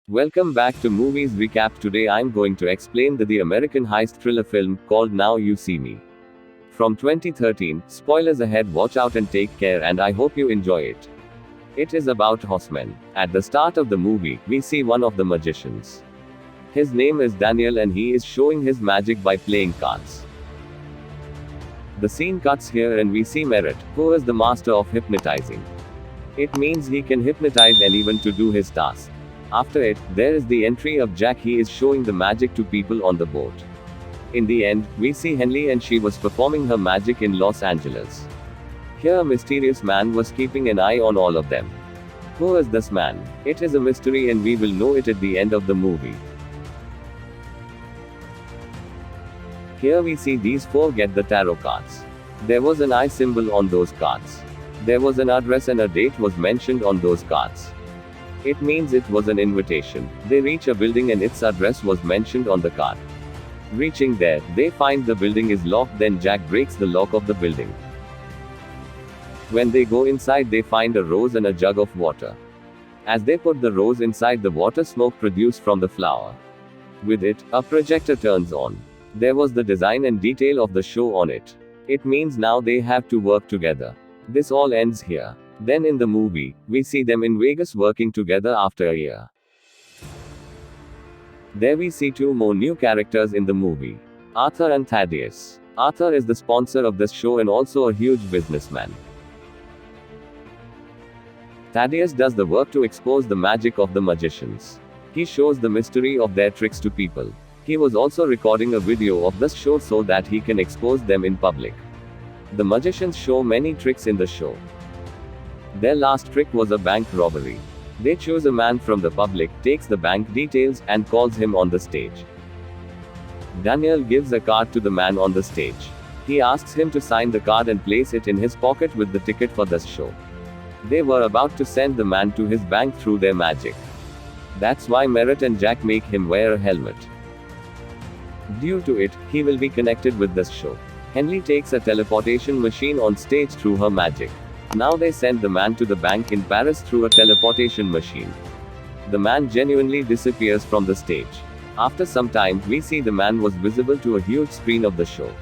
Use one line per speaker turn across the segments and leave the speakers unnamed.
Welcome back to Movies Recap. Today I'm going to explain the American heist thriller film called Now You See Me. From 2013, spoilers ahead, watch out and take care, and I hope you enjoy it. It is about Hosman. At the start of the movie, we see one of the magicians. His name is Daniel and he is showing his magic by playing cards. The scene cuts here and we see Merritt, who is the master of hypnotizing. It means he can hypnotize anyone to do his task. After it, there is the entry of Jack. He is showing the magic to people on the boat. In the end, we see Henley and she was performing her magic in Los Angeles. Here a mysterious man was keeping an eye on all of them. Who is this man? It is a mystery and we will know it at the end of the movie. Here we see these four get the tarot cards. There was an eye symbol on those cards. There was an address and a date was mentioned on those cards. It means it was an invitation. They reach a building and its address was mentioned on the card. Reaching there, they find the building is locked, then Jack breaks the lock of the building. When they go inside, they find a rose and a jug of water. As they put the rose inside the water, smoke produced from the flower. With it, a projector turns on. There was the design and detail of the show on it. It means now they have to work together. This all ends here. Then in the movie, we see them in Vegas working together after a year. There we see two more new characters in the movie. Arthur and Thaddeus. Arthur is the sponsor of this show and also a huge businessman. Thaddeus does the work to expose the magic of the magicians. He shows the mystery of their tricks to people. He was also recording a video of this show so that he can expose them in public. The magicians show many tricks in the show. Their last trick was a bank robbery. They choose a man from the public, takes the bank details, and calls him on the stage. Daniel gives a card to the man on the stage. He asks him to sign the card and place it in his pocket with the ticket for this show. They were about to send the man to his bank through their magic. That's why Merritt and Jack make him wear a helmet. Due to it, he will be connected with this show. Henley takes a teleportation machine on stage through her magic. Now they send the man to the bank in Paris through a teleportation machine. The man genuinely disappears from the stage. After some time, we see the man was visible to a huge screen of the show.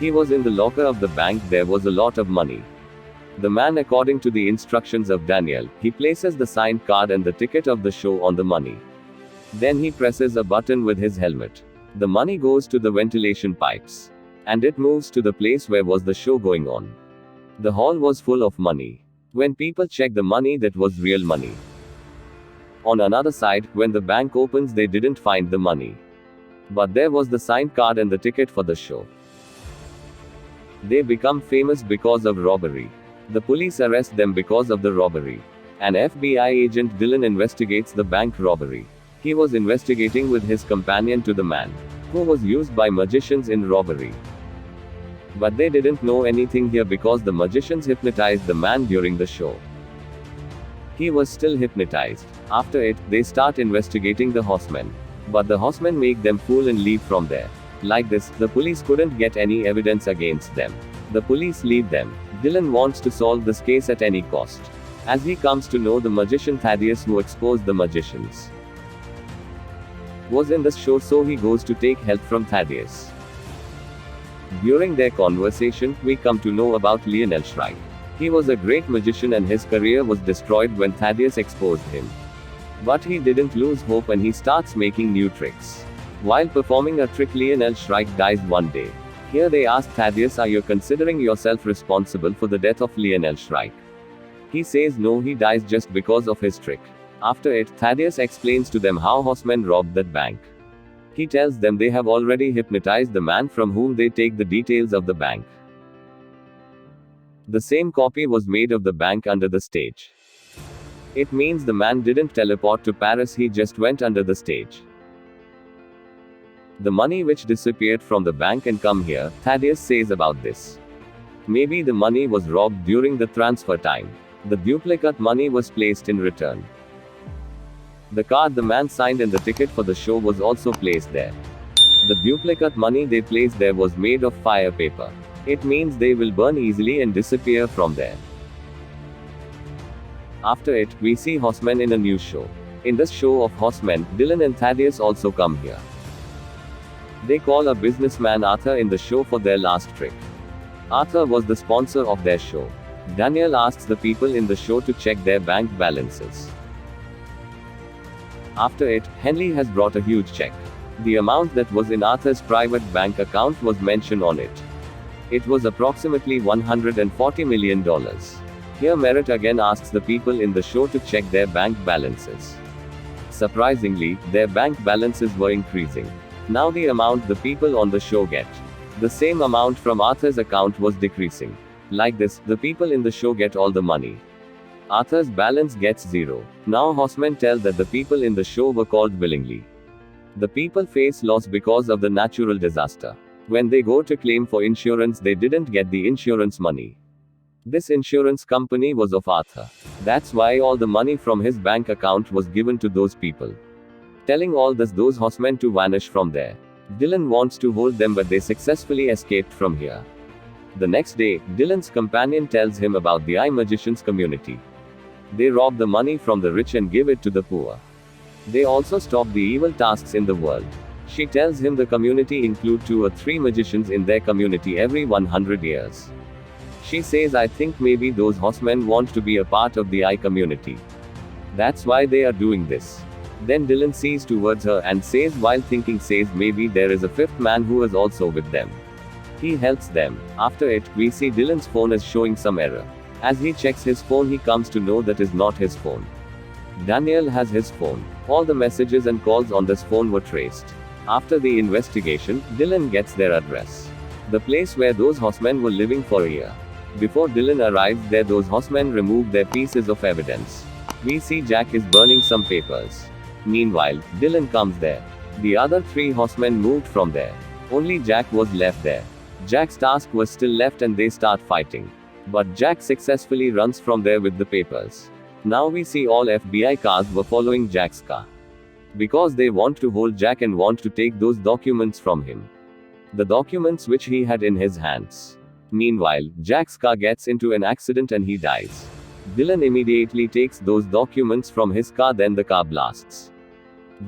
He was in the locker of the bank. There was a lot of money. The man, according to the instructions of Daniel, he places the signed card and the ticket of the show on the money. Then he presses a button with his helmet. The money goes to the ventilation pipes. And it moves to the place where was the show going on. The hall was full of money. When people check the money, that was real money. On another side, when the bank opens, they didn't find the money. But there was the signed card and the ticket for the show. They become famous because of robbery. The police arrest them because of the robbery. An FBI agent, Dylan, investigates the bank robbery. He was investigating with his companion to the man who was used by magicians in robbery. But they didn't know anything here because the magicians hypnotized the man during the show. He was still hypnotized. After it, they start investigating the horsemen. But the horsemen make them fool and leave from there. Like this, the police couldn't get any evidence against them. The police leave them. Dylan wants to solve this case at any cost. As he comes to know the magician Thaddeus, who exposed the magicians, was in this show, so he goes to take help from Thaddeus. During their conversation, we come to know about Lionel Shrike. He was a great magician and his career was destroyed when Thaddeus exposed him. But he didn't lose hope and he starts making new tricks. While performing a trick, Lionel Shrike dies one day. Here they ask Thaddeus, are you considering yourself responsible for the death of Lionel Shrike? He says no, he dies just because of his trick. After it, Thaddeus explains to them how horsemen robbed that bank. He tells them they have already hypnotized the man from whom they take the details of the bank. The same copy was made of the bank under the stage. It means the man didn't teleport to Paris, he just went under the stage. The money which disappeared from the bank and come here, Thaddeus says about this. Maybe the money was robbed during the transfer time. The duplicate money was placed in return. The card the man signed and the ticket for the show was also placed there. The duplicate money they placed there was made of fire paper. It means they will burn easily and disappear from there. After it, we see horsemen in a new show. In this show of horsemen, Dylan and Thaddeus also come here. They call a businessman Arthur in the show for their last trick. Arthur was the sponsor of their show. Daniel asks the people in the show to check their bank balances. After it, Henley has brought a huge check. The amount that was in Arthur's private bank account was mentioned on it. It was approximately $140 million. Here Merritt again asks the people in the show to check their bank balances. Surprisingly, their bank balances were increasing. Now the amount the people on the show get. The same amount from Arthur's account was decreasing. Like this, the people in the show get all the money. Arthur's balance gets zero. Now horsemen tell that the people in the show were called willingly. The people face loss because of the natural disaster. When they go to claim for insurance, they didn't get the insurance money. This insurance company was of Arthur. That's why all the money from his bank account was given to those people. Telling all this, those horsemen to vanish from there. Dylan wants to hold them, but they successfully escaped from here. The next day, Dylan's companion tells him about the eye magicians community. They rob the money from the rich and give it to the poor. They also stop the evil tasks in the world. She tells him the community include 2 or 3 magicians in their community every 100 years. She says, I think maybe those horsemen want to be a part of the eye community. That's why they are doing this. Then Dylan sees towards her and says, while thinking, says maybe there is a 5th man who is also with them. He helps them. After it, we see Dylan's phone is showing some error. As he checks his phone, he comes to know that is not his phone. Daniel has his phone. All the messages and calls on this phone were traced. After the investigation, Dylan gets their address. The place where those horsemen were living for a year. Before Dylan arrives there, those horsemen remove their pieces of evidence. We see Jack is burning some papers. Meanwhile, Dylan comes there. The other 3 horsemen moved from there. Only Jack was left there. Jack's task was still left and they start fighting. But Jack successfully runs from there with the papers. Now we see all FBI cars were following Jack's car. Because they want to hold Jack and want to take those documents from him. The documents which he had in his hands. Meanwhile, Jack's car gets into an accident and he dies. Dylan immediately takes those documents from his car, then the car blasts.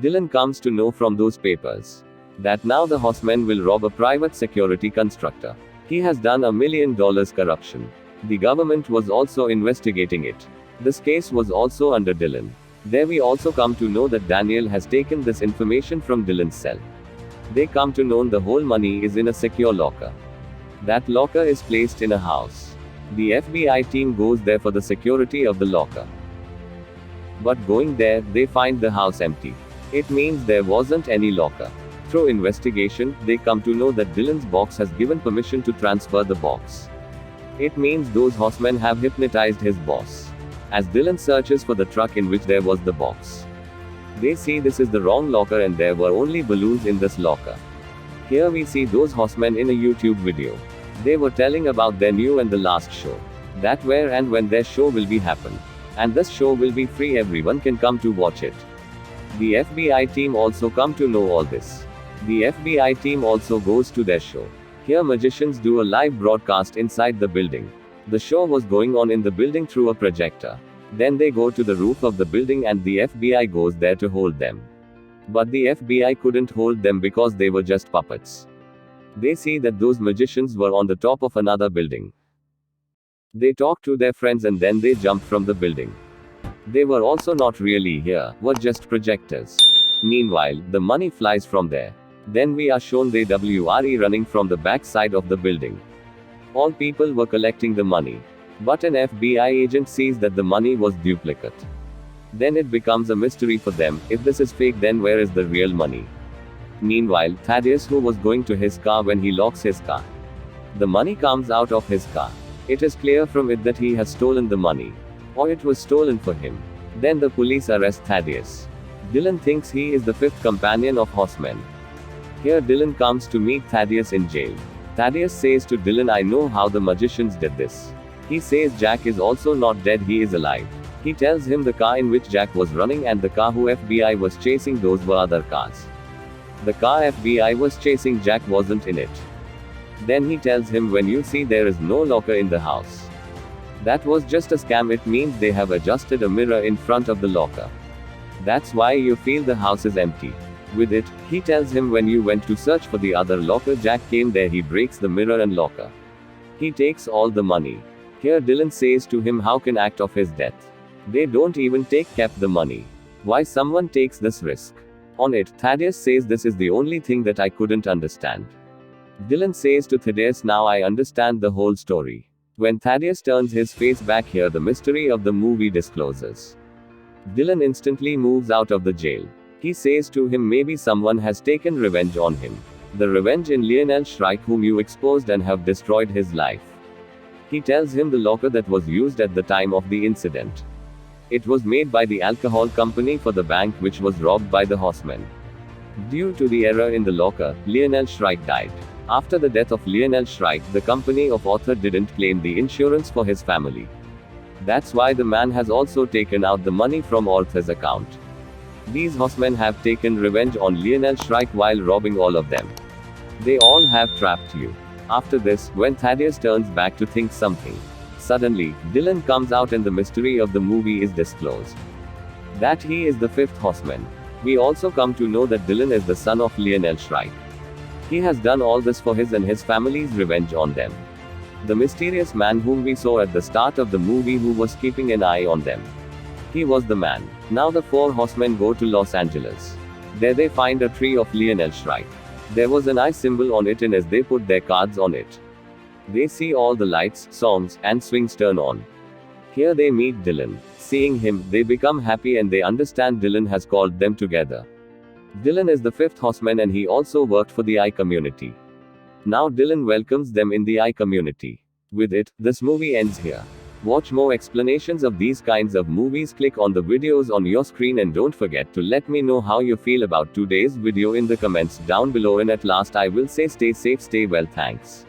Dylan comes to know from those papers that now the horsemen will rob a private security constructor. He has done $1 million corruption. The government was also investigating it. This case was also under Dylan. There we also come to know that Daniel has taken this information from Dylan's cell. They come to know the whole money is in a secure locker. That locker is placed in a house. The FBI team goes there for the security of the locker. But going there, they find the house empty. It means there wasn't any locker. Through investigation, they come to know that Dylan's box has given permission to transfer the box. It means those horsemen have hypnotized his boss. As Dylan searches for the truck in which there was the box, they see this is the wrong locker and there were only balloons in this locker. Here we see those horsemen in a YouTube video. They were telling about their new and the last show. That where and when their show will be happen. And this show will be free, everyone can come to watch it. The FBI team also come to know all this. The FBI team also goes to their show. Here magicians do a live broadcast inside the building. The show was going on in the building through a projector. Then they go to the roof of the building and the FBI goes there to hold them. But the FBI couldn't hold them because they were just puppets. They see that those magicians were on the top of another building. They talk to their friends and then they jump from the building. They were also not really here, were just projectors. Meanwhile, the money flies from there. Then we are shown the WRE running from the back side of the building. All people were collecting the money. But an FBI agent sees that the money was duplicate. Then it becomes a mystery for them. If this is fake, then where is the real money? Meanwhile, Thaddeus, who was going to his car when he locks his car. The money comes out of his car. It is clear from it that he has stolen the money. Or it was stolen for him. Then the police arrest Thaddeus. Dylan thinks he is the 5th companion of horsemen. Here Dylan comes to meet Thaddeus in jail. Thaddeus says to Dylan, I know how the magicians did this. He says Jack is also not dead, he is alive. He tells him the car in which Jack was running and the car who FBI was chasing, those were other cars. The car FBI was chasing, Jack wasn't in it. Then he tells him, when you see there is no locker in the house, That was just a scam. It means they have adjusted a mirror in front of the locker. That's why you feel the house is empty. With it, he tells him when you went to search for the other locker, Jack came there. He breaks the mirror and locker. He takes all the money. Here Dylan says to him how can act of his death. They don't even kept the money. Why someone takes this risk? On it, Thaddeus says this is the only thing that I couldn't understand. Dylan says to Thaddeus, now I understand the whole story. When Thaddeus turns his face back here, the mystery of the movie discloses. Dylan instantly moves out of the jail. He says to him maybe someone has taken revenge on him. The revenge in Lionel Shrike, whom you exposed and have destroyed his life. He tells him the locker that was used at the time of the incident. It was made by the alcohol company for the bank which was robbed by the horsemen. Due to the error in the locker, Lionel Shrike died. After the death of Lionel Shrike, the company of Arthur didn't claim the insurance for his family. That's why the man has also taken out the money from Arthur's account. These horsemen have taken revenge on Lionel Shrike while robbing all of them. They all have trapped you. After this, when Thaddeus turns back to think something, suddenly, Dylan comes out and the mystery of the movie is disclosed. That he is the fifth horseman. We also come to know that Dylan is the son of Lionel Shrike. He has done all this for his and his family's revenge on them. The mysterious man whom we saw at the start of the movie who was keeping an eye on them. He was the man. Now the four horsemen go to Los Angeles. There they find a tree of Lionel Shrike. There was an eye symbol on it, and as they put their cards on it, they see all the lights, songs, and swings turn on. Here they meet Dylan. Seeing him, they become happy and they understand Dylan has called them together. Dylan is the fifth horseman and he also worked for the I community. Now Dylan welcomes them in the I community. With it, this movie ends here. Watch more explanations of these kinds of movies. Click on the videos on your screen and don't forget to let me know how you feel about today's video in the comments down below, and at last I will say stay safe, stay well, thanks.